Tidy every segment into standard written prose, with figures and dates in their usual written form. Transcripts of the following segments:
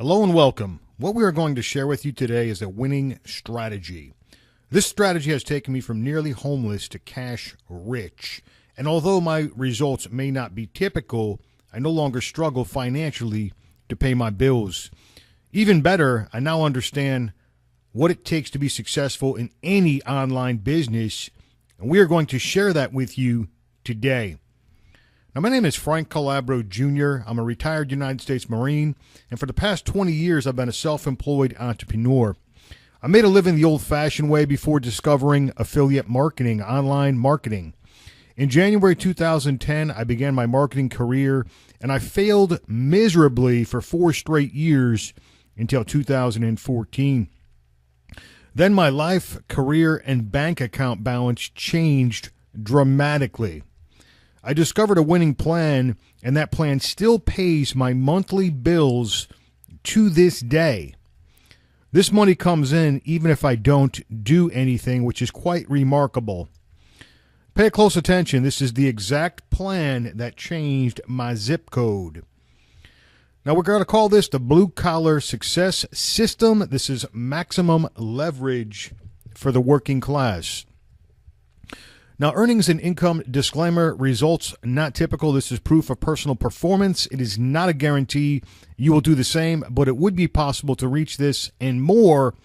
Hello and welcome. What we are going to share with you today is a winning strategy. This strategy has taken me from nearly homeless to cash rich. And although my results may not be typical, I no longer struggle financially to pay my bills. Even better, I now understand what it takes to be successful in any online business, and we are going to share that with you today. Now, my name is Frank Calabro Jr. I'm a retired United States Marine, and for the past 20 years, I've been a self-employed entrepreneur. I made a living the old-fashioned way before discovering affiliate marketing, online marketing. In January 2010, I began my marketing career, and I failed miserably for 4 straight years until 2014. Then my life, career, and bank account balance changed dramatically. I discovered a winning plan, and that plan still pays my monthly bills to this day. This money comes in even if I don't do anything, which is quite remarkable. Pay close attention. This is the exact plan that changed my zip code. Now, we're going to call this the Blue Collar Success System. This is maximum leverage for the working class. Now, earnings and income disclaimer, results not typical. This is proof of personal performance. It is not a guarantee you will do the same, but it would be possible to reach this and more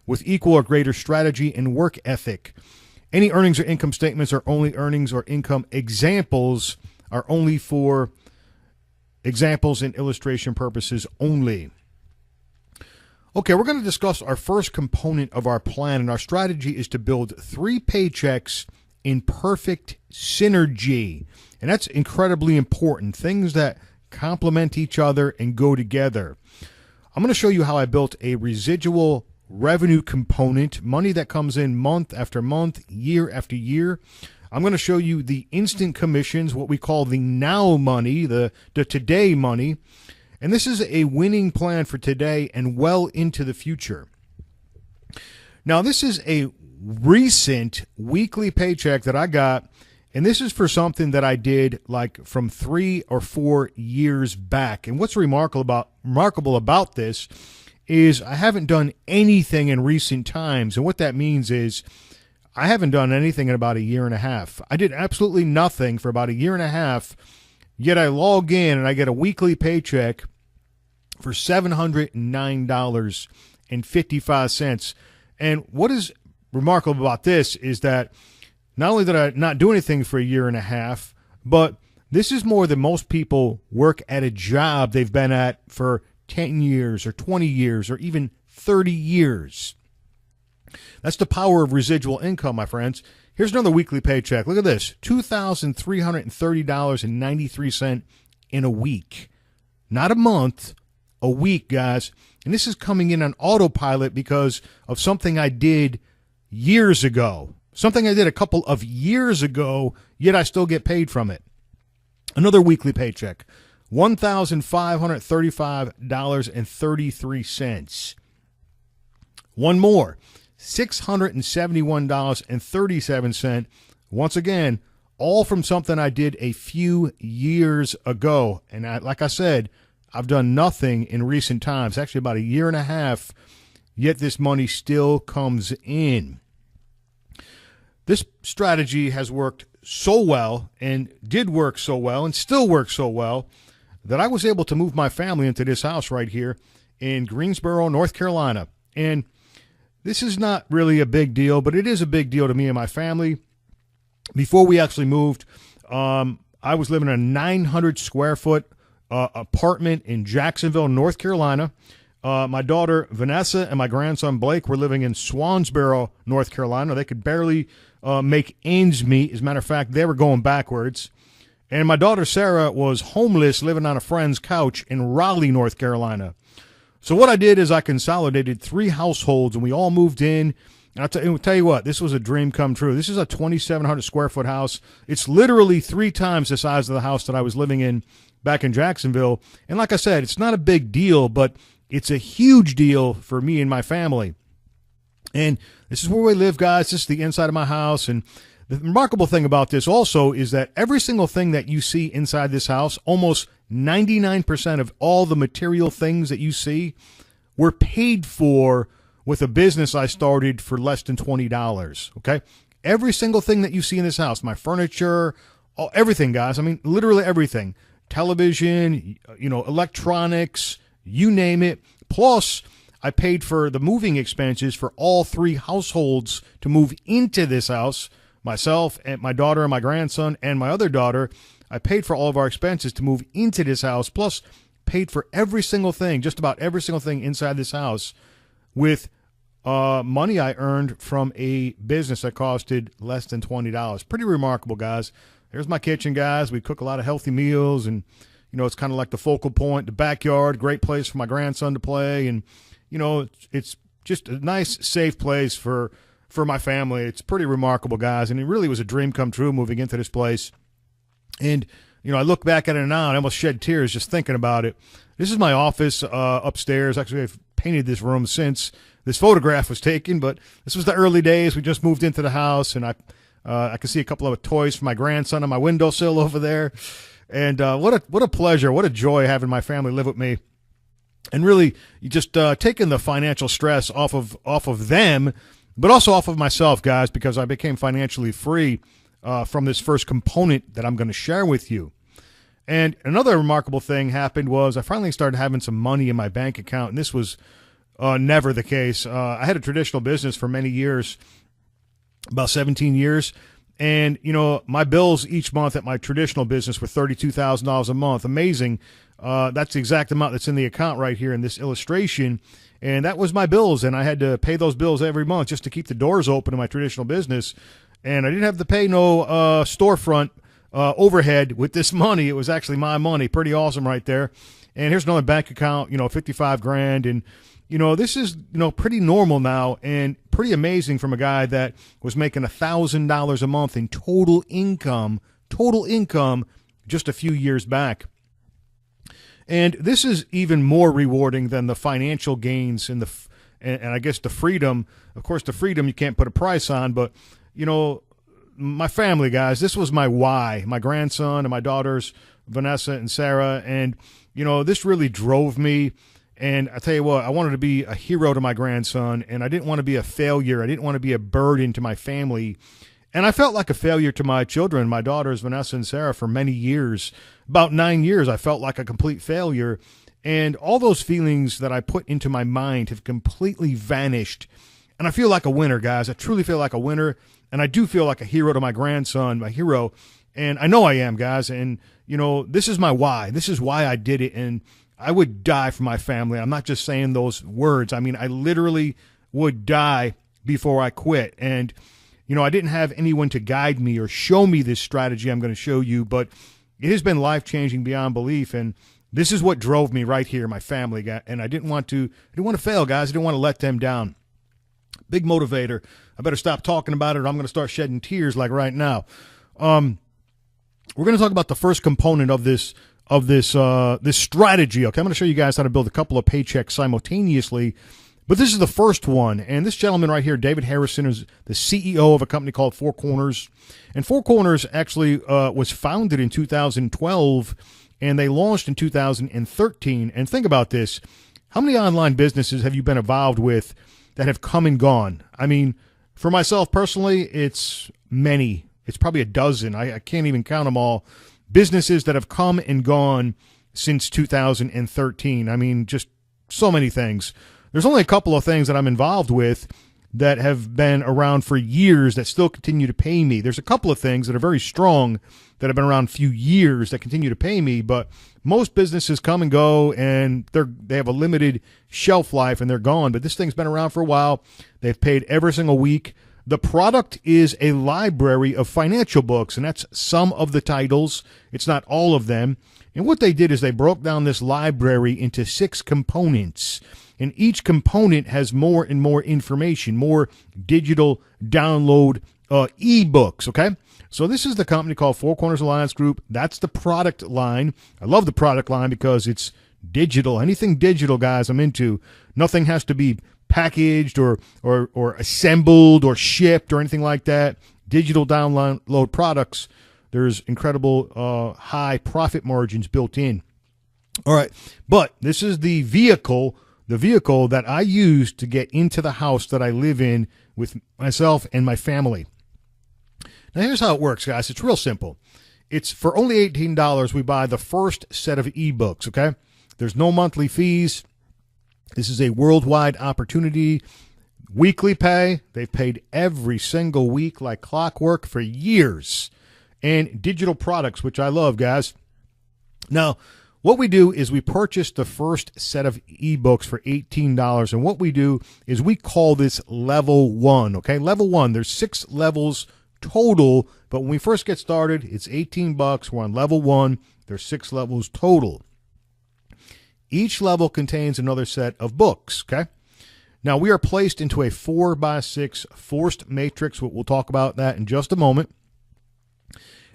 with equal or greater strategy and work ethic. Any earnings or income statements are only earnings or income examples, are only for examples and illustration purposes only. Okay, we're going to discuss our first component of our plan, and our strategy is to build 3 paychecks in perfect synergy. And that's incredibly important. Things that complement each other and go together. I'm going to show you how I built a residual revenue component, money that comes in month after month, year after year. I'm going to show you the instant commissions, what we call the now money, the today money. And this is a winning plan for today and well into the future. Now, this is a recent weekly paycheck that I got, and this is for something that I did like from 3 or 4 years back. And what's remarkable about this is I haven't done anything in recent times, and what that means is I haven't done anything in about 1.5 years. I did absolutely nothing for about 1.5 years, yet I log in and I get a weekly paycheck for $709.55. And what is remarkable about this is that not only did I not do anything for 1.5 years, but this is more than most people work at a job they've been at for 10 years or 20 years or even 30 years. That's the power of residual income, my friends. Here's another weekly paycheck. Look at this, $2,330.93 in a week. Not a month, a week, guys. And this is coming in on autopilot because of something I did years ago. Something I did a couple of years ago, yet I still get paid from it. Another weekly paycheck, $1,535.33. One more, $671.37. Once again, all from something I did a few years ago. And like I said, I've done nothing in recent times, actually about 1.5 years, yet this money still comes in. This strategy has worked so well and did work so well and still works so well that I was able to move my family into this house right here in Greensboro, North Carolina. And this is not really a big deal, but it is a big deal to me and my family. Before we actually moved, I was living in a 900 square foot apartment in Jacksonville, North Carolina. My daughter Vanessa and my grandson Blake were living in Swansboro, North Carolina. They could barely make ends meet. As a matter of fact, they were going backwards. And my daughter Sarah was homeless, living on a friend's couch in Raleigh, North Carolina. So what I did is I consolidated 3 households, and we all moved in. And I'll tell you what, this was a dream come true. This is a 2,700 square foot house. It's literally 3 times the size of the house that I was living in back in Jacksonville. And like I said, it's not a big deal, but it's a huge deal for me and my family. And this is where we live, guys. This is the inside of my house. And the remarkable thing about this also is that every single thing that you see inside this house, almost 99% of all the material things that you see were paid for with a business I started for less than $20. Okay. Every single thing that you see in this house, my furniture, everything, guys. I mean, literally everything. Television, electronics, you name it. Plus, I paid for the moving expenses for all 3 households to move into this house. Myself and my daughter and my grandson and my other daughter. I paid for all of our expenses to move into this house, plus paid for every single thing, just about every single thing inside this house with money I earned from a business that costed less than $20. Pretty remarkable, guys. There's my kitchen, guys. We cook a lot of healthy meals, and, it's kind of like the focal point, the backyard, great place for my grandson to play. And, it's just a nice, safe place for my family. It's pretty remarkable, guys. And it really was a dream come true moving into this place. And, I look back at it now and I almost shed tears just thinking about it. This is my office upstairs. Actually, I've painted this room since this photograph was taken, but this was the early days. We just moved into the house, and I can see a couple of toys for my grandson on my windowsill over there. And what a pleasure, what a joy having my family live with me. And really, you just taking the financial stress off of them, but also off of myself, guys, because I became financially free from this first component that I'm going to share with you. And another remarkable thing happened was I finally started having some money in my bank account, and this was never the case. I had a traditional business for many years, about 17 years, and, my bills each month at my traditional business were $32,000 a month. Amazing. That's the exact amount that's in the account right here in this illustration, and that was my bills, and I had to pay those bills every month just to keep the doors open in my traditional business. And I didn't have to pay no storefront overhead with this money. It was actually my money. Pretty awesome right there. And here's another bank account, 55 grand. And, this is, pretty normal now and pretty amazing from a guy that was making $1,000 a month in total income just a few years back. And this is even more rewarding than the financial gains and I guess the freedom. Of course, the freedom you can't put a price on, but my family, guys, this was my why, my grandson and my daughters, Vanessa and Sarah. And, this really drove me. And I tell you what, I wanted to be a hero to my grandson, and I didn't want to be a failure. I didn't want to be a burden to my family. And I felt like a failure to my children, my daughters, Vanessa and Sarah, for many years. About 9 years, I felt like a complete failure. And all those feelings that I put into my mind have completely vanished. And I feel like a winner, guys. I truly feel like a winner. And I do feel like a hero to my grandson, my hero. And I know I am, guys. And, this is my why. This is why I did it. And I would die for my family. I'm not just saying those words. I mean, I literally would die before I quit. And, I didn't have anyone to guide me or show me this strategy I'm going to show you, but it has been life-changing beyond belief. And this is what drove me right here, my family. And I didn't want to fail, guys. I didn't want to let them down. Big motivator. I better stop talking about it or I'm going to start shedding tears like right now. We're going to talk about the first component of this strategy. Okay, I'm going to show you guys how to build a couple of paychecks simultaneously. But this is the first one. And this gentleman right here, David Harrison, is the CEO of a company called Four Corners. And Four Corners actually was founded in 2012, and they launched in 2013. And think about this. How many online businesses have you been involved with that have come and gone? I mean, for myself personally, it's many. It's probably a dozen. I can't even count them all. Businesses that have come and gone since 2013. I mean, just so many things. There's only a couple of things that I'm involved with that have been around for years that still continue to pay me. There's a couple of things that are very strong that have been around a few years that continue to pay me, but most businesses come and go and they have a limited shelf life and they're gone. But this thing's been around for a while. They've paid every single week. The product is a library of financial books, and that's some of the titles. It's not all of them. And what they did is they broke down this library into 6 components. And each component has more and more information, more digital download ebooks, okay? So this is the company called Four Corners Alliance Group. That's the product line. I love the product line because it's digital. Anything digital, guys, I'm into. Nothing has to be packaged or assembled or shipped or anything like that. Digital download products, there's incredible high profit margins built in. All right. But this is the vehicle that I use to get into the house that I live in with myself and my family. Now, here's how it works, guys. It's real simple. It's for only $18, we buy the first set of ebooks, okay? There's no monthly fees. This is a worldwide opportunity. Weekly pay. They've paid every single week like clockwork for years. And digital products, which I love, guys. Now, what we do is we purchase the first set of ebooks for $18. And what we do is we call this level 1, okay? Level 1, there's 6 levels total, but when we first get started, it's $18. We're on level 1. There's 6 levels total. Each level contains another set of books, okay? Now, we are placed into a 4x6 forced matrix. We'll talk about that in just a moment.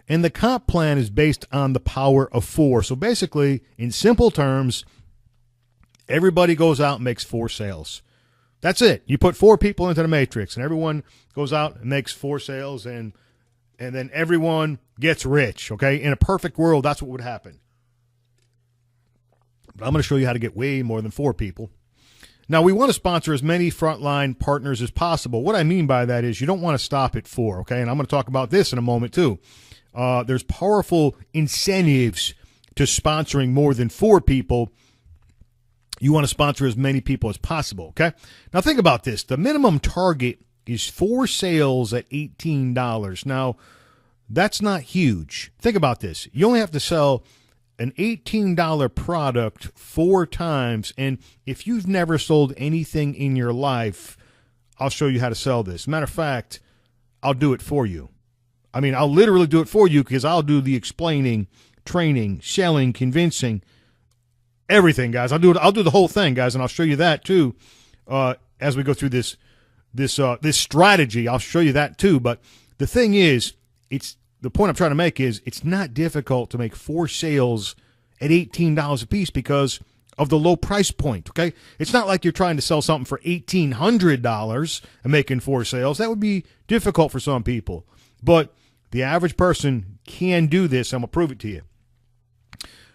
And the comp plan is based on the power of 4. So basically, in simple terms, everybody goes out and makes 4 sales. That's it. You put 4 people into the matrix, and everyone goes out and makes 4 sales, and then everyone gets rich, okay? In a perfect world, that's what would happen. But I'm going to show you how to get way more than 4 people. Now, we want to sponsor as many frontline partners as possible. What I mean by that is you don't want to stop at 4, okay? And I'm going to talk about this in a moment, too. There's powerful incentives to sponsoring more than 4 people. You want to sponsor as many people as possible, okay? Now, think about this. The minimum target is 4 sales at $18. Now, that's not huge. Think about this. You only have to sell an $18 product 4 times, and if you've never sold anything in your life, I'll show you how to sell this. Matter of fact, I'll do it for you. I mean, I'll literally do it for you because I'll do the explaining, training, selling, convincing, everything, guys. I'll do the whole thing, guys, and I'll show you that too as we go through this strategy. I'll show you that too. But the thing is, the point I'm trying to make is it's not difficult to make 4 sales at $18 a piece because of the low price point, okay? It's not like you're trying to sell something for $1,800 and making 4 sales. That would be difficult for some people. But the average person can do this. I'm going to prove it to you.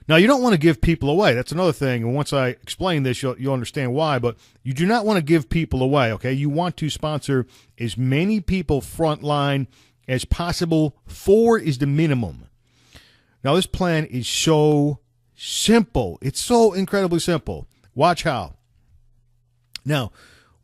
Now, you don't want to give people away. That's another thing. And once I explain this, you'll understand why. But you do not want to give people away, okay? You want to sponsor as many people frontline as possible. 4 is the minimum. Now, this plan is so simple. It's so incredibly simple. Watch how. Now,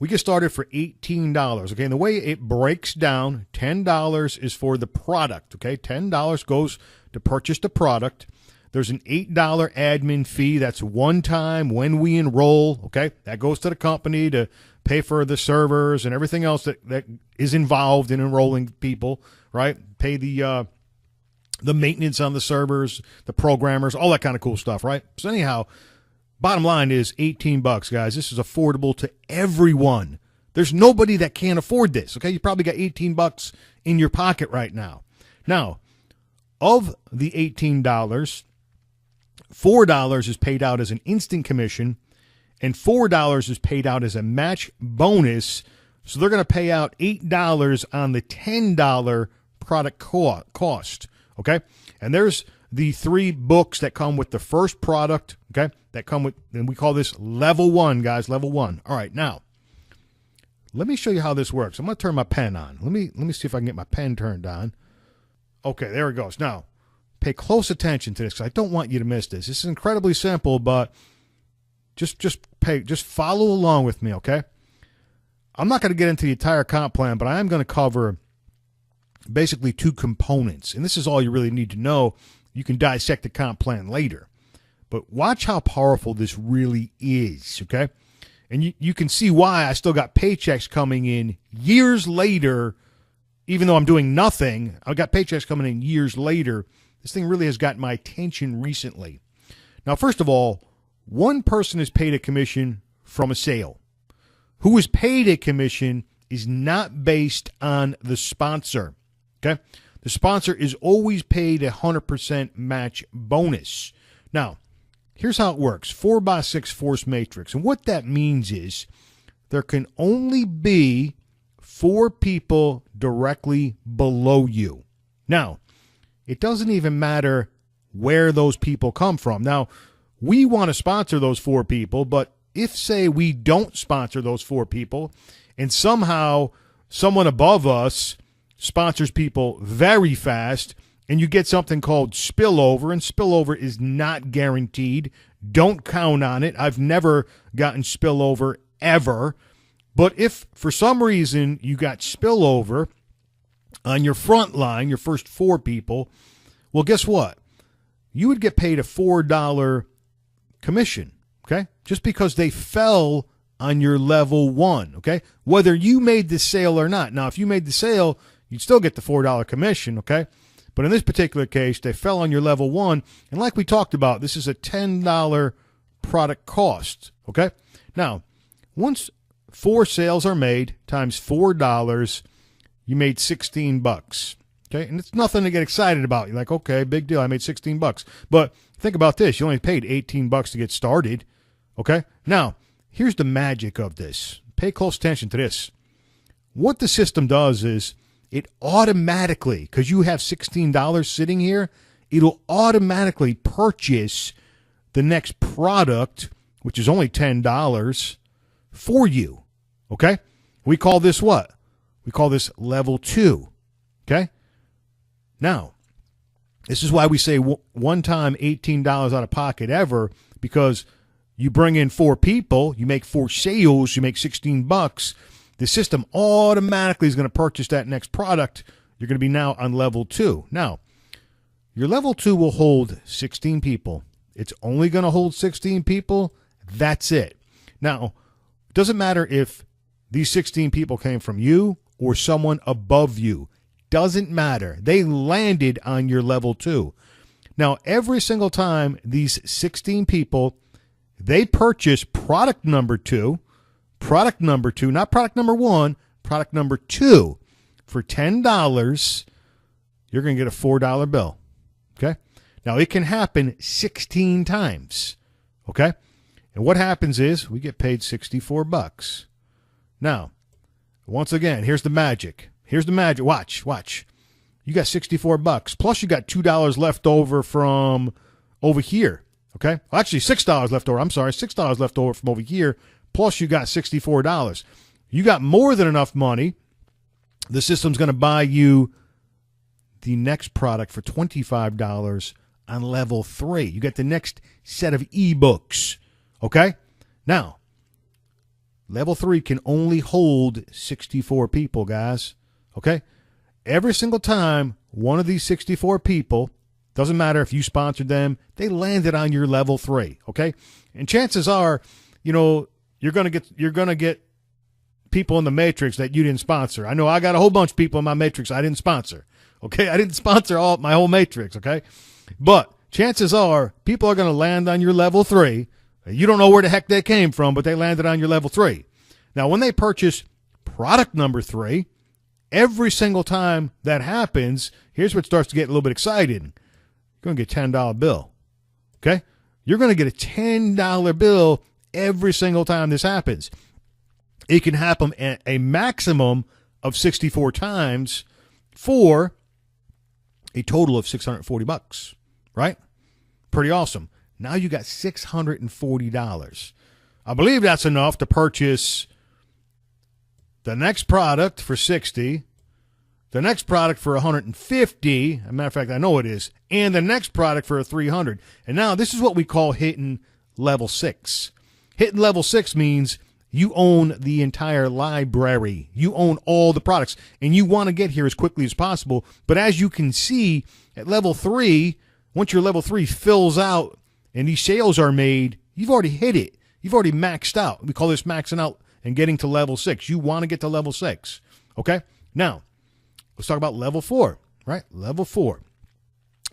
we get started for $18, okay? And the way it breaks down, $10 is for the product, okay? $10 goes to purchase the product. There's an $8 admin fee. That's one time when we enroll, okay? That goes to the company to pay for the servers and everything else that is involved in enrolling people, right? Pay the maintenance on the servers, the programmers, all that kind of cool stuff, right? So anyhow, bottom line is $18, guys. This is affordable to everyone. There's nobody that can't afford this, okay? You probably got $18 in your pocket right now. Now, of the $18, $4 is paid out as an instant commission, and $4 is paid out as a match bonus. So they're going to pay out $8 on the $10 product cost, okay? And there's the 3 books that come with the first product, okay? That come with, and we call this level 1, guys, level 1. All right, now, let me show you how this works. I'm going to turn my pen on. Let me see if I can get my pen turned on. Okay, there it goes. Now, pay close attention to this because I don't want you to miss this. This is incredibly simple, but just follow along with me, okay? I'm not going to get into the entire comp plan, but I am going to cover basically 2 components, and this is all you really need to know. You can dissect the comp plan later, but watch how powerful this really is, okay? And you can see why I still got paychecks coming in years later, even though I'm doing nothing. I got paychecks coming in years later. This thing really has gotten my attention recently. Now, first of all, one person is paid a commission from a sale. Who is paid a commission is not based on the sponsor, okay? The sponsor is always paid a 100% match bonus. Now, here's how it works. 4x6 force matrix. And what that means is there can only be 4 people directly below you. Now, it doesn't even matter where those people come from. Now, we want to sponsor those 4 people, but if, say, we don't sponsor those 4 people and somehow someone above us sponsors people very fast and you get something called spillover, and spillover is not guaranteed. Don't count on it. I've never gotten spillover ever. But if for some reason you got spillover on your front line, your first 4 people, well, guess what? You would get paid a $4 commission, okay? Just because they fell on your level 1, okay? Whether you made the sale or not. Now, if you made the sale, you'd still get the $4 commission, okay? But in this particular case, they fell on your level 1, and like we talked about, this is a $10 product cost, okay? Now, once 4 sales are made times $4, you made $16, okay? And it's nothing to get excited about. You're like, okay, big deal, I made $16. But think about this, you only paid $18 to get started, okay? Now, here's the magic of this. Pay close attention to this. What the system does is it automatically, because you have $16 sitting here, it'll automatically purchase the next product, which is only $10, for you, okay? We call this what? We call this level 2, okay? Now, this is why we say one time $18 out of pocket ever, because you bring in 4 people, you make 4 sales, you make $16. The system automatically is going to purchase that next product. You're going to be now on level 2. Now, your level 2 will hold 16 people. It's only going to hold 16 people. That's it. Now, it doesn't matter if these 16 people came from you or someone above you. Doesn't matter. They landed on your level 2. Now, every single time these 16 people, they purchase product number 2, not product number 1, product number 2, for $10, you're going to get a $4 bill, okay? Now, it can happen 16 times, okay? And what happens is we get paid $64. Now, once again, here's the magic. Watch. You got $64, plus you got $2 left over from over here, okay? Well, actually, $6 left over. I'm sorry, $6 left over from over here, plus you got $64. You got more than enough money. The system's going to buy you the next product for $25 on level 3. You get the next set of ebooks, okay? Now, level 3 can only hold 64 people, guys, okay? Every single time one of these 64 people, doesn't matter if you sponsored them, they landed on your level 3, okay? And chances are, you know, you're going to get people in the matrix that you didn't sponsor. I know I got a whole bunch of people in my matrix I didn't sponsor, okay? I didn't sponsor my whole matrix, okay? But chances are people are going to land on your level 3. You don't know where the heck they came from, but they landed on your level 3. Now, when they purchase product number 3, every single time that happens, here's what starts to get a little bit exciting. You're going to get a $10 bill, okay? You're going to get a $10 bill every single time this happens. It can happen at a maximum of 64 times for a total of $640, right? Pretty awesome. Now you got $640. I believe that's enough to purchase the next product for $60, the next product for $150. As a matter of fact, I know it is, and the next product for $300. And now this is what we call hitting level 6. Hitting level 6 means you own the entire library. You own all the products, and you want to get here as quickly as possible. But as you can see, at level 3, once your level 3 fills out and these sales are made, you've already hit it. You've already maxed out. We call this maxing out and getting to level 6. You want to get to level 6, okay? Now, let's talk about level 4, right? Level 4.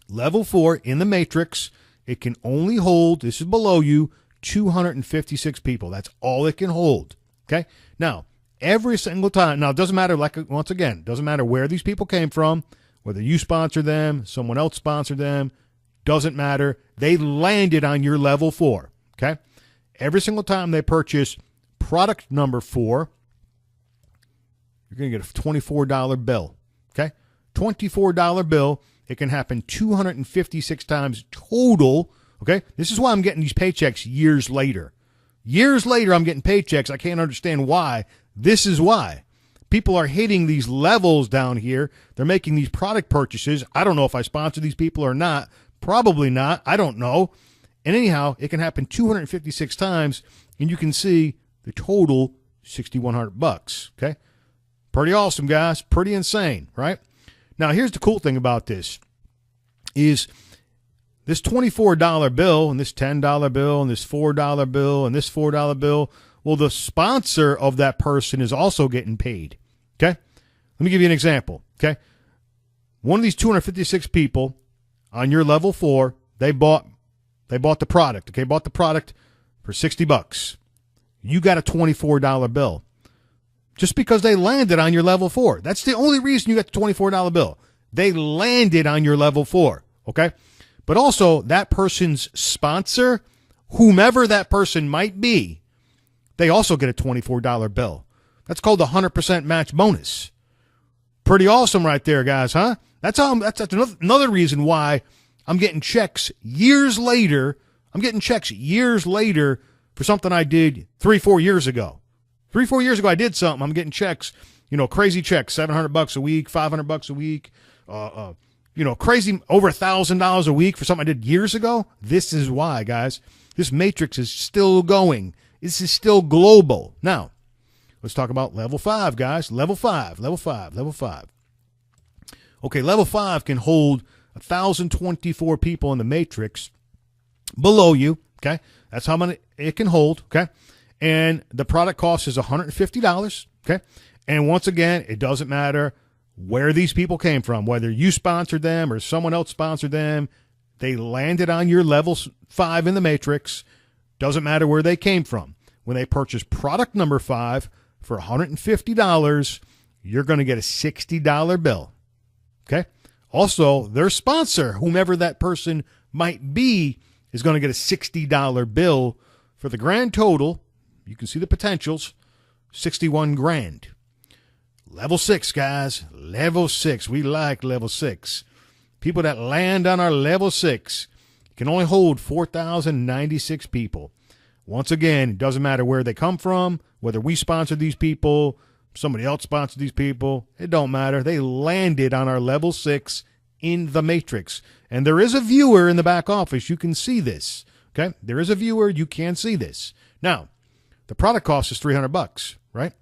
Level 4 in the matrix, it can only hold, this is below you, 256 people. That's all it can hold, okay? Now, every single time, now it doesn't matter, like once again, it doesn't matter where these people came from, whether you sponsor them, someone else sponsored them, doesn't matter. They landed on your level 4, okay? Every single time they purchase product number 4, you're going to get a $24 bill, okay? $24 bill. It can happen 256 times total, Okay? This is why I'm getting these paychecks years later. Years later, I'm getting paychecks. I can't understand why. This is why. People are hitting these levels down here. They're making these product purchases. I don't know if I sponsor these people or not. Probably not. I don't know. And anyhow, it can happen 256 times, and you can see the total $6,100. Okay? Pretty awesome, guys. Pretty insane, right? Now, here's the cool thing about this is this $24 bill and this $10 bill and this $4 bill and this $4 bill, well, the sponsor of that person is also getting paid. Okay? Let me give you an example. Okay? One of these 256 people on your level 4, they bought the product. Okay? Bought the product for $60. You got a $24 bill. Just because they landed on your level 4. That's the only reason you got the $24 bill. They landed on your level 4. Okay? But also, that person's sponsor, whomever that person might be, they also get a $24 bill. That's called the 100% match bonus. Pretty awesome right there, guys, huh? That's another reason why I'm getting checks years later. I'm getting checks years later for something I did 3-4 years ago. 3-4 years ago, I did something. I'm getting checks, crazy checks, $700 a week, $500 a week, crazy over $1,000 a week for something I did years ago. This is why, guys. This matrix is still going. This is still global. Now, let's talk about level 5, guys. Level 5. Okay, level 5 can hold 1,024 people in the matrix below you. Okay, that's how many it can hold. Okay, and the product cost is $150. Okay, and once again, it doesn't matter where these people came from, whether you sponsored them or someone else sponsored them. They landed on your level 5 in the matrix. Doesn't matter where they came from. When they purchase product number 5 for $150, you're going to get a $60 bill. Okay? Also, their sponsor, whomever that person might be, is going to get a $60 bill for the grand total. You can see the potentials, $61,000. Level 6, guys. Level 6. We like level 6. People that land on our level 6 can only hold 4,096 people. Once again, it doesn't matter where they come from, whether we sponsor these people, somebody else sponsored these people. It don't matter. They landed on our level 6 in the matrix. And there is a viewer in the back office. You can see this. Okay? There is a viewer. You can see this. Now, the product cost is $300, right?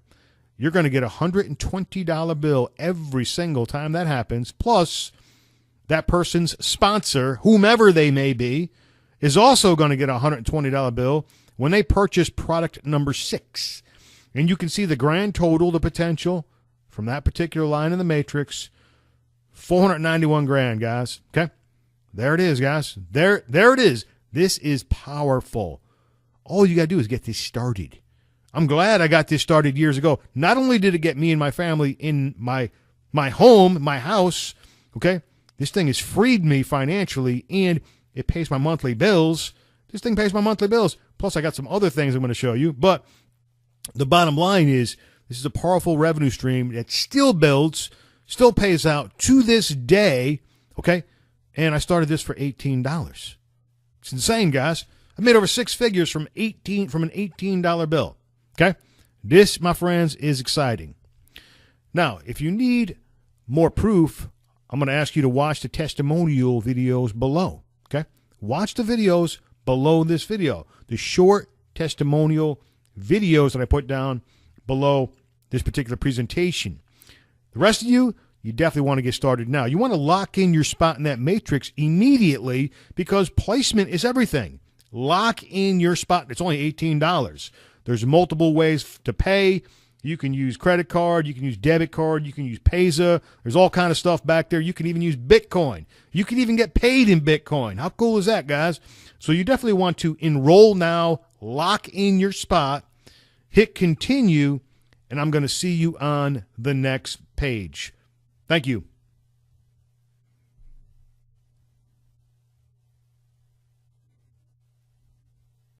You're going to get a $120 bill every single time that happens. Plus, that person's sponsor, whomever they may be, is also going to get a $120 bill when they purchase product number 6. And you can see the grand total, the potential from that particular line in the matrix, $491,000, guys. Okay? There it is, guys. There it is. This is powerful. All you got to do is get this started. I'm glad I got this started years ago. Not only did it get me and my family in my home, my house, okay? This thing has freed me financially, and it pays my monthly bills. This thing pays my monthly bills. Plus, I got some other things I'm going to show you. But the bottom line is this is a powerful revenue stream that still builds, still pays out to this day, okay? And I started this for $18. It's insane, guys. I made over 6 figures from an $18 bill. Okay? This, my friends, is exciting. Now, if you need more proof, I'm going to ask you to watch the testimonial videos below. Okay? Watch the videos below this video. The short testimonial videos that I put down below this particular presentation. The rest of you, you definitely want to get started now. You want to lock in your spot in that matrix immediately because placement is everything. Lock in your spot. It's only $18. There's multiple ways to pay. You can use credit card. You can use debit card. You can use Payza. There's all kind of stuff back there. You can even use Bitcoin. You can even get paid in Bitcoin. How cool is that, guys? So you definitely want to enroll now, lock in your spot, hit continue, and I'm going to see you on the next page. Thank you.